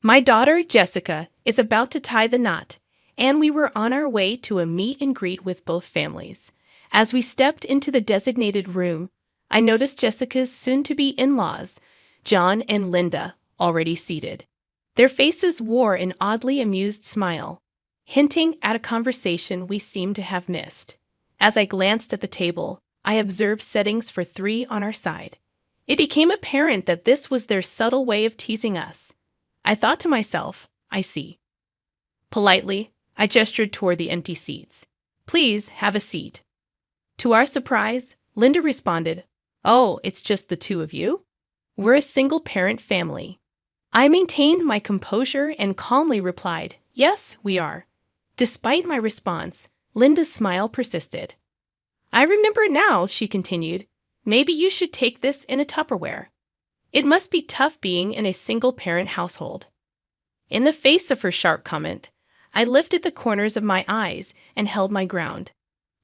My daughter, Jessica, is about to tie the knot, and we were on our way to a meet and greet with both families. As we stepped into the designated room, I noticed Jessica's soon to be in laws, John and Linda, already seated. Their faces wore an oddly amused smile, hinting at a conversation we seemed to have missed. As I glanced at the table, I observed settings for three on our side. It became apparent that this was their subtle way of teasing us. I thought to myself, I see. Politely, I gestured toward the empty seats. Please have a seat. To our surprise, Linda responded, Oh, it's just the two of you? We're a single-parent family. I maintained my composure and calmly replied, Yes, we are. Despite my response, Linda's smile persisted. I remember now, she continued. Maybe you should take this in a Tupperware. It must be tough being in a single-parent household. In the face of her sharp comment, I lifted the corners of my eyes and held my ground.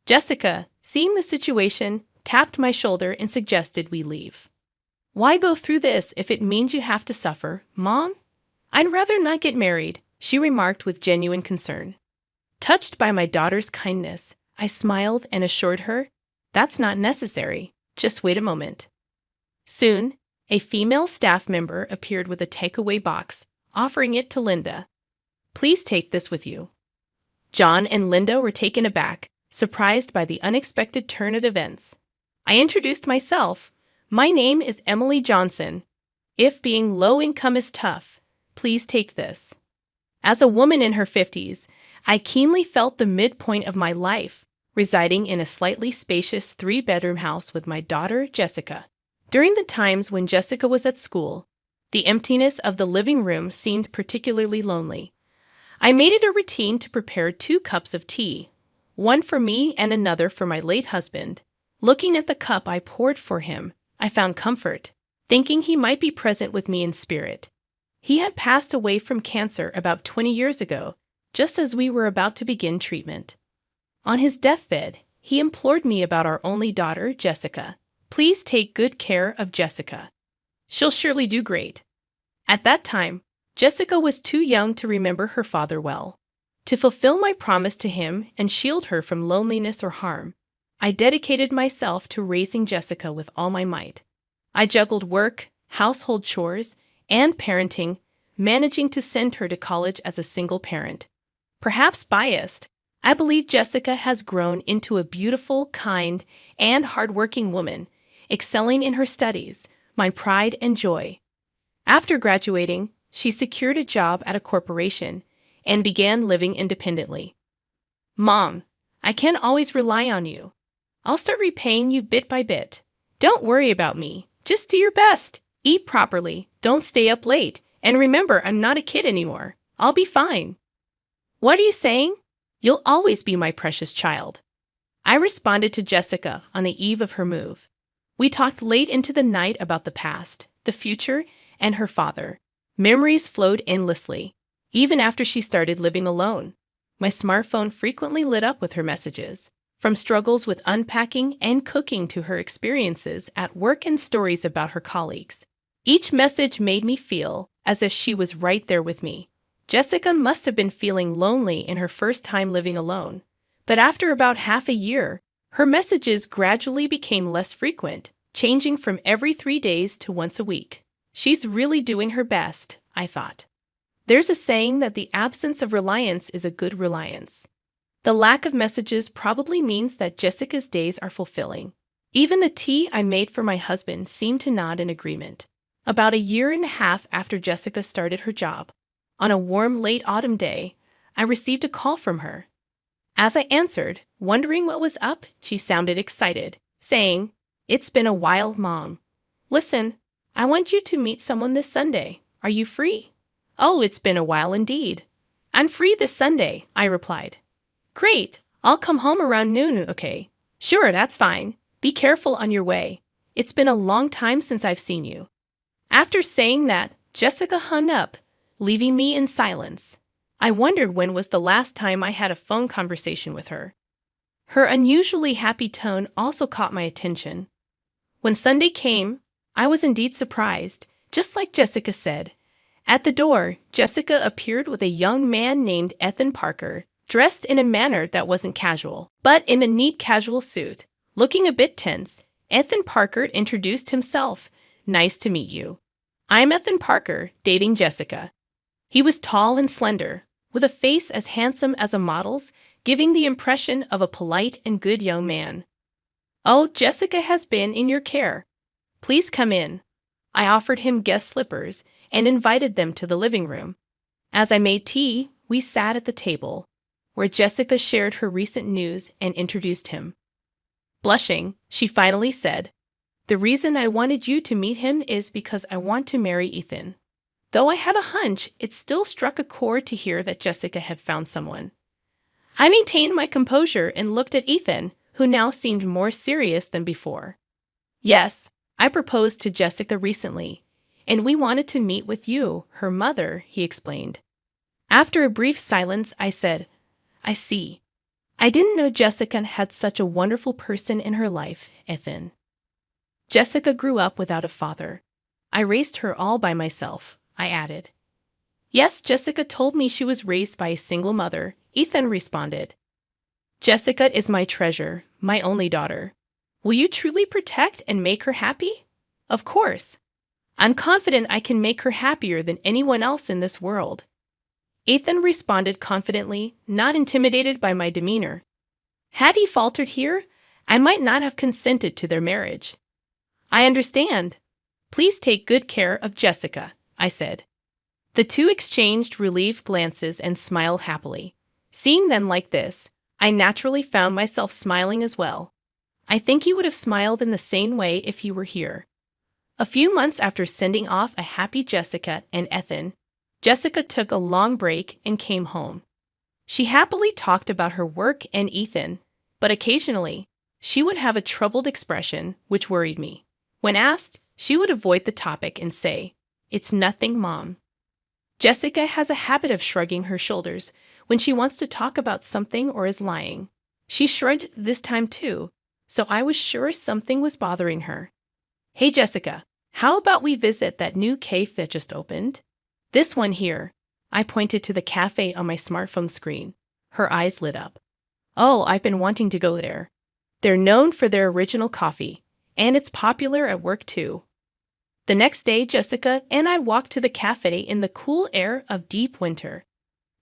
Jessica, seeing the situation, tapped my shoulder and suggested we leave. Why go through this if it means you have to suffer, Mom? I'd rather not get married, she remarked with genuine concern. Touched by my daughter's kindness, I smiled and assured her, That's not necessary, just wait a moment. Soon, a female staff member appeared with a takeaway box, offering it to Linda. Please take this with you. John and Linda were taken aback, surprised by the unexpected turn of events. I introduced myself. My name is Emily Johnson. If being low income is tough, please take this. As a woman in her 50s, I keenly felt the midpoint of my life, residing in a slightly spacious 3-bedroom house with my daughter, Jessica. During the times when Jessica was at school, the emptiness of the living room seemed particularly lonely. I made it a routine to prepare 2 cups of tea, one for me and another for my late husband. Looking at the cup I poured for him, I found comfort, thinking he might be present with me in spirit. He had passed away from cancer about 20 years ago, just as we were about to begin treatment. On his deathbed, he implored me about our only daughter, Jessica. Please take good care of Jessica. She'll surely do great. At that time, Jessica was too young to remember her father well. To fulfill my promise to him and shield her from loneliness or harm, I dedicated myself to raising Jessica with all my might. I juggled work, household chores, and parenting, managing to send her to college as a single parent. Perhaps biased, I believe Jessica has grown into a beautiful, kind, and hardworking woman, excelling in her studies, my pride and joy. After graduating, she secured a job at a corporation and began living independently. Mom, I can't always rely on you. I'll start repaying you bit by bit. Don't worry about me. Just do your best. Eat properly. Don't stay up late. And remember, I'm not a kid anymore. I'll be fine. What are you saying? You'll always be my precious child. I responded to Jessica on the eve of her move. We talked late into the night about the past, the future, and her father. Memories flowed endlessly, even after she started living alone. My smartphone frequently lit up with her messages, from struggles with unpacking and cooking to her experiences at work and stories about her colleagues. Each message made me feel as if she was right there with me. Jessica must have been feeling lonely in her first time living alone, but after about half a year, her messages gradually became less frequent, changing from every 3 days to once a week. She's really doing her best, I thought. There's a saying that the absence of reliance is a good reliance. The lack of messages probably means that Jessica's days are fulfilling. Even the tea I made for my husband seemed to nod in agreement. About a year and a half after Jessica started her job, on a warm late autumn day, I received a call from her. As I answered, wondering what was up, she sounded excited, saying, It's been a while, Mom. Listen, I want you to meet someone this Sunday. Are you free? Oh, it's been a while indeed. I'm free this Sunday, I replied. Great, I'll come home around noon, okay? Sure, that's fine. Be careful on your way. It's been a long time since I've seen you. After saying that, Jessica hung up, leaving me in silence. I wondered when was the last time I had a phone conversation with her. Her unusually happy tone also caught my attention. When Sunday came, I was indeed surprised, just like Jessica said. At the door, Jessica appeared with a young man named Ethan Parker, dressed in a manner that wasn't casual, but in a neat casual suit. Looking a bit tense, Ethan Parker introduced himself. "Nice to meet you. I'm Ethan Parker, dating Jessica." He was tall and slender, with a face as handsome as a model's, giving the impression of a polite and good young man. "Oh, Jessica has been in your care. Please come in." I offered him guest slippers and invited them to the living room. As I made tea, we sat at the table, where Jessica shared her recent news and introduced him. Blushing, she finally said, "The reason I wanted you to meet him is because I want to marry Ethan." Though I had a hunch, it still struck a chord to hear that Jessica had found someone. I maintained my composure and looked at Ethan, who now seemed more serious than before. "Yes, I proposed to Jessica recently, and we wanted to meet with you, her mother," he explained. After a brief silence, I said, "I see. I didn't know Jessica had such a wonderful person in her life, Ethan." "Jessica grew up without a father. I raised her all by myself," I added. "Yes, Jessica told me she was raised by a single mother," Ethan responded. "Jessica is my treasure, my only daughter. Will you truly protect and make her happy?" "Of course. I'm confident I can make her happier than anyone else in this world." Ethan responded confidently, not intimidated by my demeanor. Had he faltered here, I might not have consented to their marriage. "I understand. Please take good care of Jessica," I said. The two exchanged relieved glances and smiled happily. Seeing them like this, I naturally found myself smiling as well. I think he would have smiled in the same way if he were here. A few months after sending off a happy Jessica and Ethan, Jessica took a long break and came home. She happily talked about her work and Ethan, but occasionally, she would have a troubled expression, which worried me. When asked, she would avoid the topic and say, "It's nothing, Mom." Jessica has a habit of shrugging her shoulders when she wants to talk about something or is lying. She shrugged this time too, so I was sure something was bothering her. "Hey Jessica, how about we visit that new cafe that just opened?" "This one here." I pointed to the cafe on my smartphone screen. Her eyes lit up. "Oh, I've been wanting to go there. They're known for their original coffee, and it's popular at work too." The next day, Jessica and I walked to the cafe in the cool air of deep winter.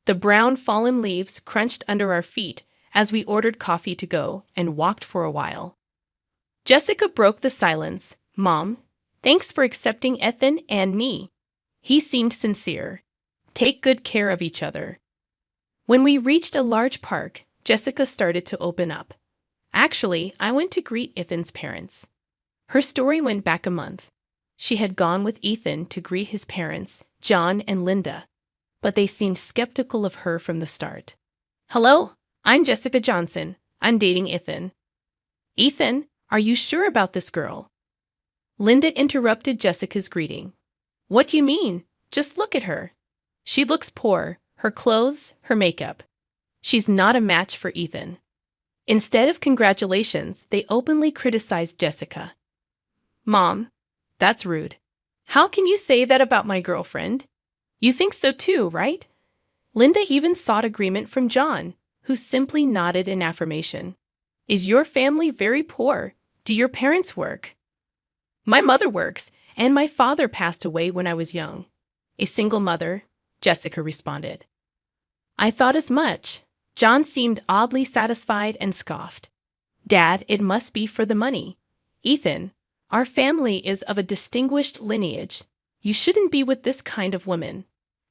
The brown fallen leaves crunched under our feet as we ordered coffee to go and walked for a while. Jessica broke the silence. "Mom, thanks for accepting Ethan and me." He seemed sincere. "Take good care of each other." When we reached a large park, Jessica started to open up. "Actually, I went to greet Ethan's parents." Her story went back a month. She had gone with Ethan to greet his parents, John and Linda, but they seemed skeptical of her from the start. "Hello, I'm Jessica Johnson. I'm dating Ethan." "Ethan, are you sure about this girl?" Linda interrupted Jessica's greeting. "What do you mean? Just look at her. She looks poor, her clothes, her makeup. She's not a match for Ethan." Instead of congratulations, they openly criticized Jessica. "Mom, that's rude. How can you say that about my girlfriend? You think so too, right?" Linda even sought agreement from John, who simply nodded in affirmation. "Is your family very poor? Do your parents work?" "My mother works, and my father passed away when I was young." "A single mother," Jessica responded. "I thought as much." John seemed oddly satisfied and scoffed. "Dad, it must be for the money. Ethan, our family is of a distinguished lineage. You shouldn't be with this kind of woman."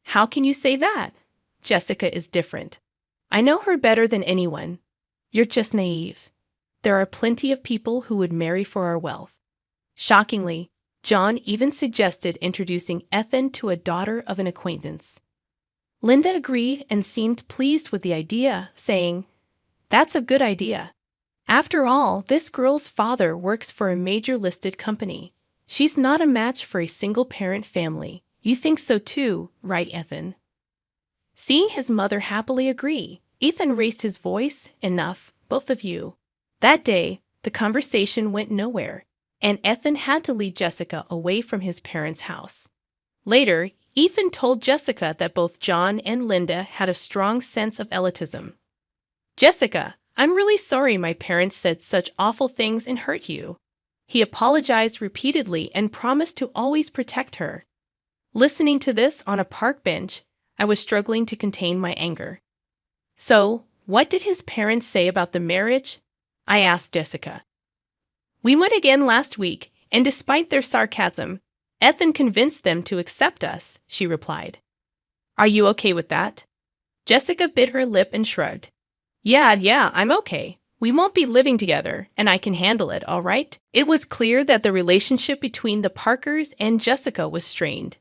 "How can you say that?" "Jessica is different. I know her better than anyone." "You're just naive. There are plenty of people who would marry for our wealth." Shockingly, John even suggested introducing Ethan to a daughter of an acquaintance. Linda agreed and seemed pleased with the idea, saying, "That's a good idea. After all, this girl's father works for a major listed company. She's not a match for a single-parent family. You think so too, right, Ethan?" Seeing his mother happily agree, Ethan raised his voice. "Enough, both of you." That day, the conversation went nowhere, and Ethan had to lead Jessica away from his parents' house. Later, Ethan told Jessica that both John and Linda had a strong sense of elitism. Jessica, I'm really sorry my parents said such awful things and hurt you. He apologized repeatedly and promised to always protect her. Listening to this on a park bench, I was struggling to contain my anger. So, what did his parents say about the marriage? I asked Jessica. We went again last week, and despite their sarcasm, Ethan convinced them to accept us, she replied. Are you okay with that? Jessica bit her lip and shrugged. Yeah, I'm okay. We won't be living together, and I can handle it, all right? It was clear that the relationship between the Parkers and Jessica was strained.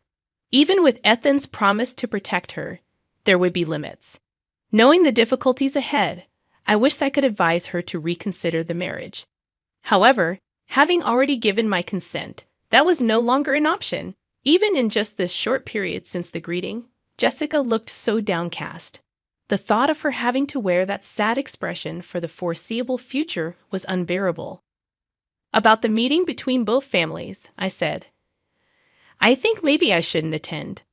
Even with Ethan's promise to protect her, there would be limits. Knowing the difficulties ahead, I wished I could advise her to reconsider the marriage. However, having already given my consent, that was no longer an option. Even in just this short period since the greeting, Jessica looked so downcast. The thought of her having to wear that sad expression for the foreseeable future was unbearable. About the meeting between both families, I said, I think maybe I shouldn't attend.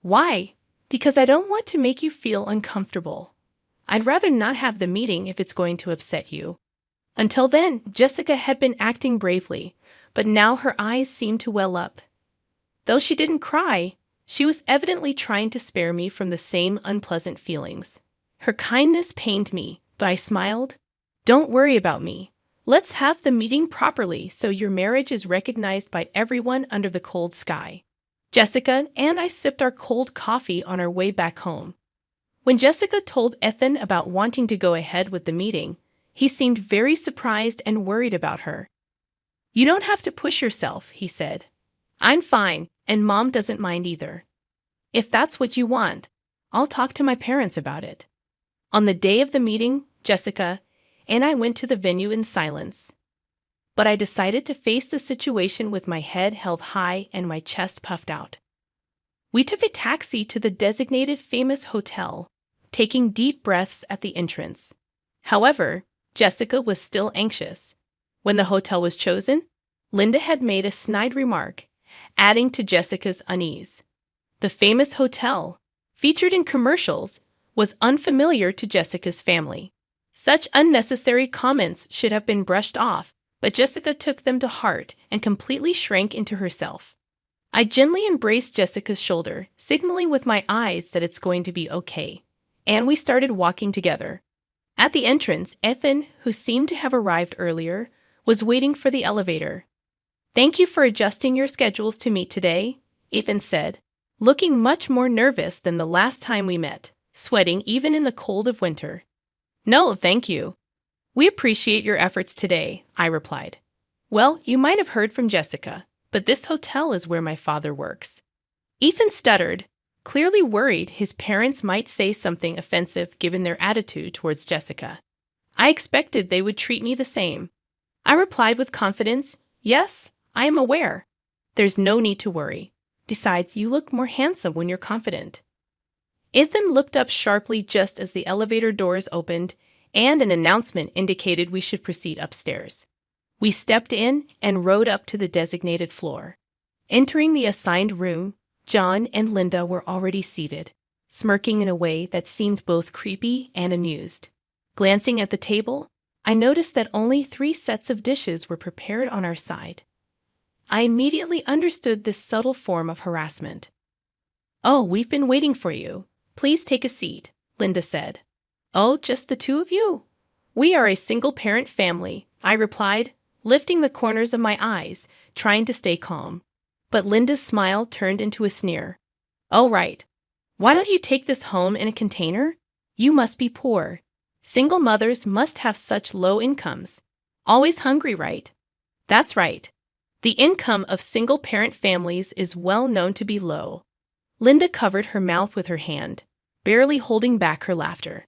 Why? Because I don't want to make you feel uncomfortable. I'd rather not have the meeting if it's going to upset you. Until then, Jessica had been acting bravely, but now her eyes seemed to well up. Though she didn't cry, she was evidently trying to spare me from the same unpleasant feelings. Her kindness pained me, but I smiled. Don't worry about me. Let's have the meeting properly so your marriage is recognized by everyone under the cold sky. Jessica and I sipped our cold coffee on our way back home. When Jessica told Ethan about wanting to go ahead with the meeting, he seemed very surprised and worried about her. You don't have to push yourself, he said. I'm fine, and Mom doesn't mind either. If that's what you want, I'll talk to my parents about it. On the day of the meeting, Jessica and I went to the venue in silence. But I decided to face the situation with my head held high and my chest puffed out. We took a taxi to the designated famous hotel, taking deep breaths at the entrance. However, Jessica was still anxious. When the hotel was chosen, Linda had made a snide remark, adding to Jessica's unease. The famous hotel, featured in commercials, was unfamiliar to Jessica's family. Such unnecessary comments should have been brushed off, but Jessica took them to heart and completely shrank into herself. I gently embraced Jessica's shoulder, signaling with my eyes that it's going to be okay, and we started walking together. At the entrance, Ethan, who seemed to have arrived earlier, was waiting for the elevator. Thank you for adjusting your schedules to meet today, Ethan said, looking much more nervous than the last time we met, sweating even in the cold of winter. No, thank you. We appreciate your efforts today, I replied. Well, you might have heard from Jessica, but this hotel is where my father works. Ethan stuttered, clearly worried his parents might say something offensive given their attitude towards Jessica. I expected they would treat me the same. I replied with confidence, yes, I am aware. There's no need to worry. Besides, you look more handsome when you're confident. Ethan looked up sharply just as the elevator doors opened and an announcement indicated we should proceed upstairs. We stepped in and rode up to the designated floor. Entering the assigned room, John and Linda were already seated, smirking in a way that seemed both creepy and amused. Glancing at the table, I noticed that only 3 sets of dishes were prepared on our side. I immediately understood this subtle form of harassment. Oh, we've been waiting for you. Please take a seat, Linda said. Oh, just the 2 of you? We are a single-parent family, I replied, lifting the corners of my eyes, trying to stay calm. But Linda's smile turned into a sneer. Oh, right. Why don't you take this home in a container? You must be poor. Single mothers must have such low incomes. Always hungry, right? That's right. The income of single-parent families is well known to be low. Linda covered her mouth with her hand, barely holding back her laughter.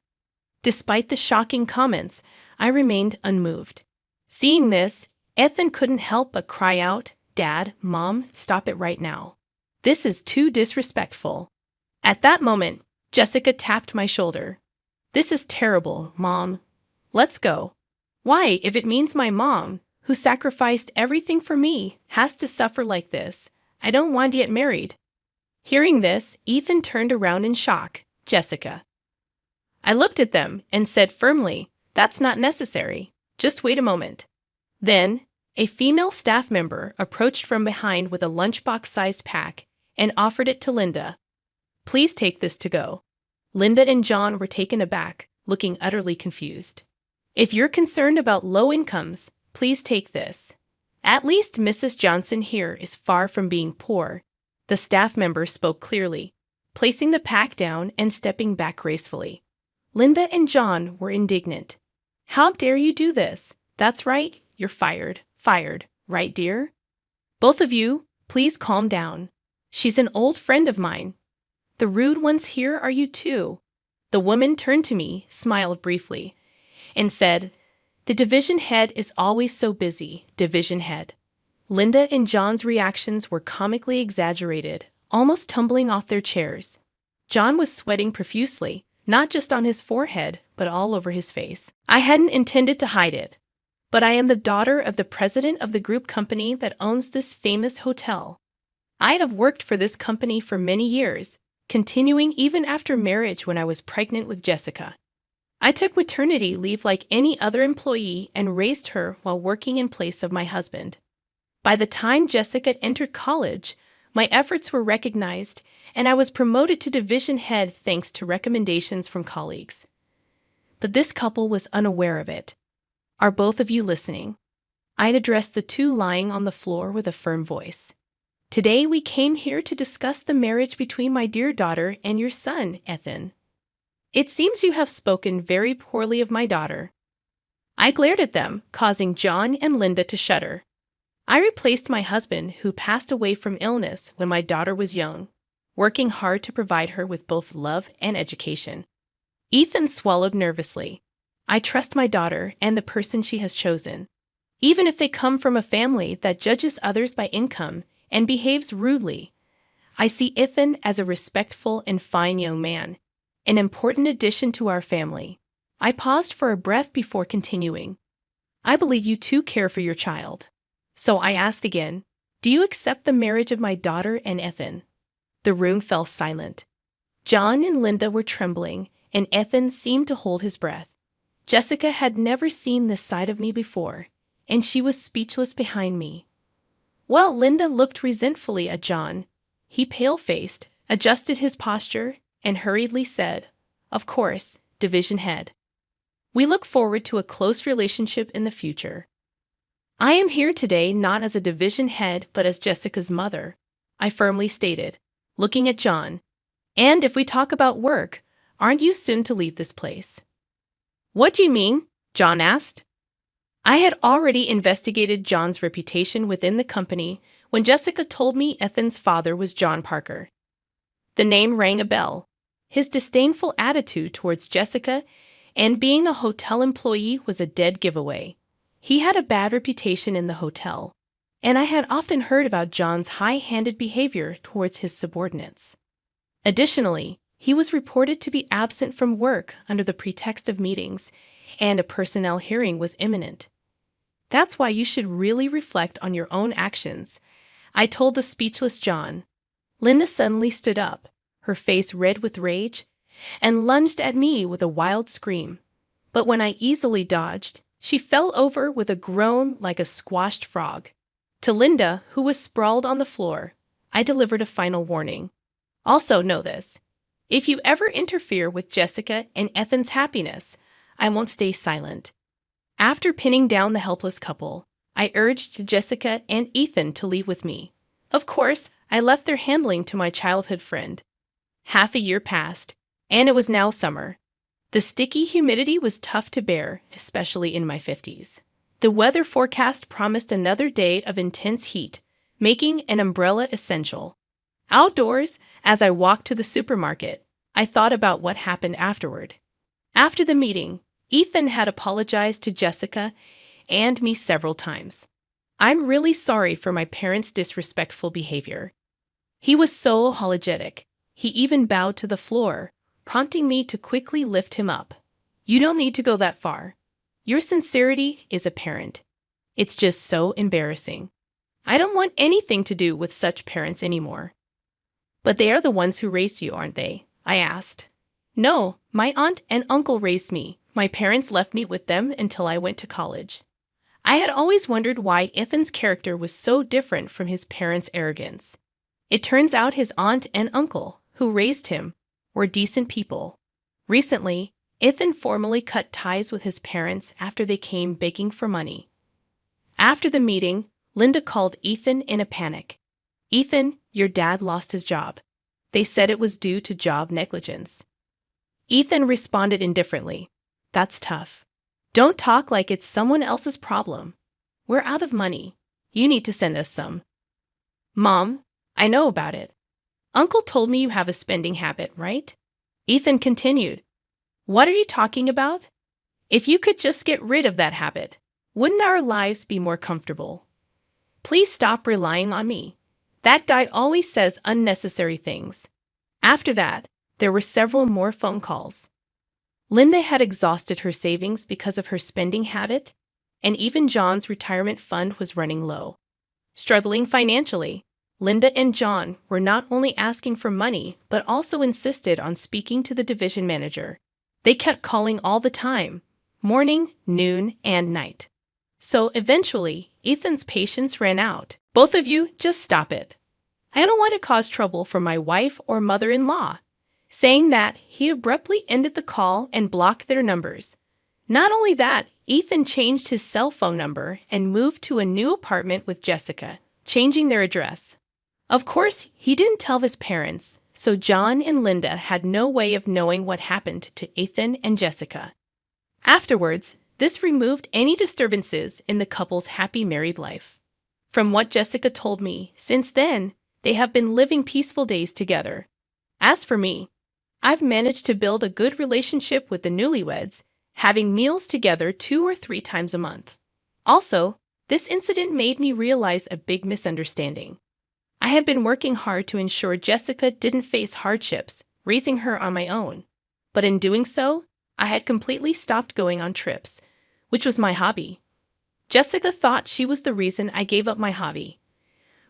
Despite the shocking comments, I remained unmoved. Seeing this, Ethan couldn't help but cry out, Dad, Mom, stop it right now. This is too disrespectful. At that moment, Jessica tapped my shoulder. This is terrible, Mom. Let's go. Why, if it means my mom, who sacrificed everything for me, has to suffer like this, I don't want to get married. Hearing this, Ethan turned around in shock. Jessica. I looked at them and said firmly, "That's not necessary. Just wait a moment." Then, a female staff member approached from behind with a lunchbox-sized pack and offered it to Linda. "Please take this to go." Linda and John were taken aback, looking utterly confused. "If you're concerned about low incomes, please take this. At least Mrs. Johnson here is far from being poor." The staff member spoke clearly, placing the pack down and stepping back gracefully. Linda and John were indignant. "How dare you do this? That's right, you're fired. Fired, right, dear? Both of you, please calm down. She's an old friend of mine. The rude ones here are you too." The woman turned to me, smiled briefly, and said, "The division head is always so busy, division head." Linda and John's reactions were comically exaggerated, almost tumbling off their chairs. John was sweating profusely, not just on his forehead, but all over his face. I hadn't intended to hide it, but I am the daughter of the president of the group company that owns this famous hotel. I have worked for this company for many years, continuing even after marriage when I was pregnant with Jessica. I took maternity leave like any other employee and raised her while working in place of my husband. By the time Jessica entered college, my efforts were recognized, and I was promoted to division head thanks to recommendations from colleagues. But this couple was unaware of it. Are both of you listening? I'd addressed the two lying on the floor with a firm voice. Today we came here to discuss the marriage between my dear daughter and your son, Ethan. It seems you have spoken very poorly of my daughter. I glared at them, causing John and Linda to shudder. I replaced my husband, who passed away from illness when my daughter was young, working hard to provide her with both love and education. Ethan swallowed nervously. I trust my daughter and the person she has chosen, even if they come from a family that judges others by income and behaves rudely. I see Ethan as a respectful and fine young man, an important addition to our family. I paused for a breath before continuing. I believe you too care for your child. So I asked again, do you accept the marriage of my daughter and Ethan? The room fell silent. John and Linda were trembling, and Ethan seemed to hold his breath. Jessica had never seen this side of me before, and she was speechless behind me. Well, Linda looked resentfully at John. He pale-faced, adjusted his posture, and hurriedly said, "Of course, division head. We look forward to a close relationship in the future." "I am here today not as a division head but as Jessica's mother," I firmly stated, looking at John. "And if we talk about work, aren't you soon to leave this place?" "What do you mean?" John asked. I had already investigated John's reputation within the company when Jessica told me Ethan's father was John Parker. The name rang a bell. His disdainful attitude towards Jessica and being a hotel employee was a dead giveaway. He had a bad reputation in the hotel, and I had often heard about John's high-handed behavior towards his subordinates. Additionally, he was reported to be absent from work under the pretext of meetings, and a personnel hearing was imminent. "That's why you should really reflect on your own actions," I told the speechless John. Linda suddenly stood up, her face red with rage, and lunged at me with a wild scream. But when I easily dodged, she fell over with a groan like a squashed frog. To Linda, who was sprawled on the floor, I delivered a final warning. "Also know this. If you ever interfere with Jessica and Ethan's happiness, I won't stay silent." After pinning down the helpless couple, I urged Jessica and Ethan to leave with me. Of course, I left their handling to my childhood friend. Half a year passed, and it was now summer. The sticky humidity was tough to bear, especially in my 50s. The weather forecast promised another day of intense heat, making an umbrella essential. Outdoors, as I walked to the supermarket, I thought about what happened afterward. After the meeting, Ethan had apologized to Jessica and me several times. "I'm really sorry for my parents' disrespectful behavior." He was so apologetic. He even bowed to the floor, prompting me to quickly lift him up. "You don't need to go that far. Your sincerity is apparent. It's just so embarrassing. I don't want anything to do with such parents anymore." But they are the ones who raised you, aren't they? I asked. No, my aunt and uncle raised me. My parents left me with them until I went to college. I had always wondered why Ethan's character was so different from his parents' arrogance. It turns out his aunt and uncle, who raised him, were decent people. Recently, Ethan formally cut ties with his parents after they came begging for money. After the meeting, Linda called Ethan in a panic. Ethan, your dad lost his job. They said it was due to job negligence. Ethan responded indifferently. That's tough. Don't talk like it's someone else's problem. We're out of money. You need to send us some. Mom, I know about it. Uncle told me you have a spending habit, right? Ethan continued. What are you talking about? If you could just get rid of that habit, wouldn't our lives be more comfortable? Please stop relying on me. That guy always says unnecessary things. After that, there were several more phone calls. Linda had exhausted her savings because of her spending habit, and even John's retirement fund was running low. Struggling financially, Linda and John were not only asking for money but also insisted on speaking to the division manager. They kept calling all the time, morning, noon, and night. So eventually, Ethan's patience ran out. Both of you, just stop it. I don't want to cause trouble for my wife or mother-in-law. Saying that, he abruptly ended the call and blocked their numbers. Not only that, Ethan changed his cell phone number and moved to a new apartment with Jessica, changing their address. Of course, he didn't tell his parents, so John and Linda had no way of knowing what happened to Ethan and Jessica. Afterwards, this removed any disturbances in the couple's happy married life. From what Jessica told me, since then, they have been living peaceful days together. As for me, I've managed to build a good relationship with the newlyweds, having meals together 2 or 3 times a month. Also, this incident made me realize a big misunderstanding. I had been working hard to ensure Jessica didn't face hardships, raising her on my own. But in doing so, I had completely stopped going on trips, which was my hobby. Jessica thought she was the reason I gave up my hobby.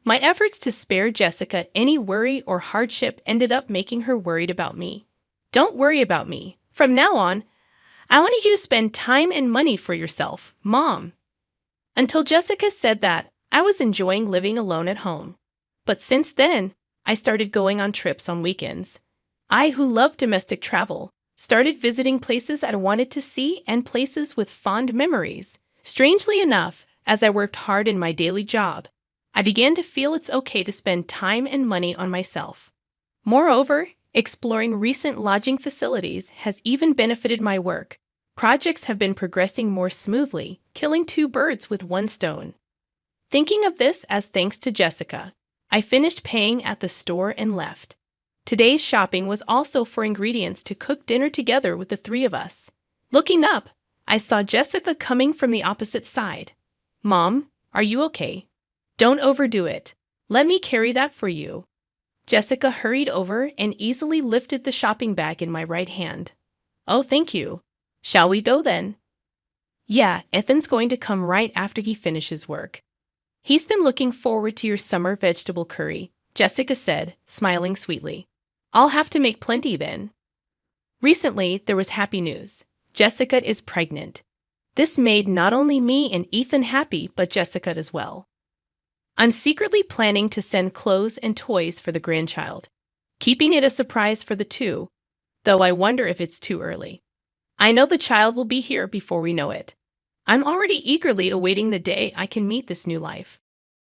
My efforts to spare Jessica any worry or hardship ended up making her worried about me. Don't worry about me. From now on, I want you to spend time and money for yourself, Mom. Until Jessica said that, I was enjoying living alone at home. But since then, I started going on trips on weekends. I, who love domestic travel, started visiting places I wanted to see and places with fond memories. Strangely enough, as I worked hard in my daily job, I began to feel it's okay to spend time and money on myself. Moreover, exploring recent lodging facilities has even benefited my work. Projects have been progressing more smoothly, killing 2 birds with 1 stone. Thinking of this as thanks to Jessica, I finished paying at the store and left. Today's shopping was also for ingredients to cook dinner together with the 3 of us. Looking up, I saw Jessica coming from the opposite side. Mom, are you okay? Don't overdo it. Let me carry that for you. Jessica hurried over and easily lifted the shopping bag in my right hand. Oh, thank you. Shall we go then? Yeah, Ethan's going to come right after he finishes work. He's been looking forward to your summer vegetable curry, Jessica said, smiling sweetly. I'll have to make plenty then. Recently, there was happy news. Jessica is pregnant. This made not only me and Ethan happy, but Jessica as well. I'm secretly planning to send clothes and toys for the grandchild, keeping it a surprise for the 2, though I wonder if it's too early. I know the child will be here before we know it. I'm already eagerly awaiting the day I can meet this new life.